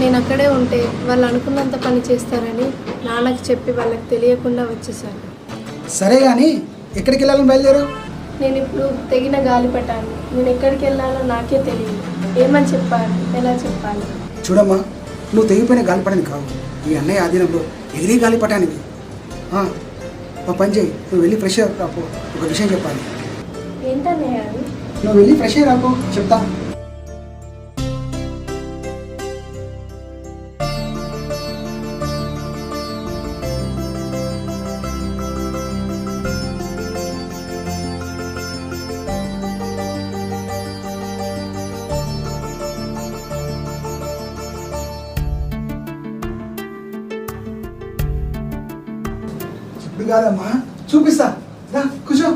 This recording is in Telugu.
నేను అక్కడే ఉంటే వాళ్ళు అనుకున్నంత పని చేస్తారని నాన్నకి చెప్పి వాళ్ళకి తెలియకుండా వచ్చేసాను. సరే కానీ ఎక్కడికి వెళ్ళాలని బయలుదేరావు? నేను ఇప్పుడు తెగిన గాలిపటాన్ని. నేను ఎక్కడికి వెళ్ళాలో నాకే తెలియదు. ఏమని చెప్పాలి, ఎలా చెప్పాలి? చూడమ్మా, నువ్వు తెగిపోయిన గాలిపటానికి కావు, ఈ అన్నయ్య ఆధీనంలో ఎగిరి గాలిపటానికి. మా పని చేయి, నువ్వు వెళ్ళి ఫ్రెష్ అయ్యి రాపో, ఒక విషయం చెప్పాలి. ఏంటన్నయ్య అది? నువ్వు వెళ్ళి ఫ్రెష్ అయ్యి రాపో, చెప్తా. ఇప్పుడు కాదమ్మా, చూపిస్తా, రా కూర్చో.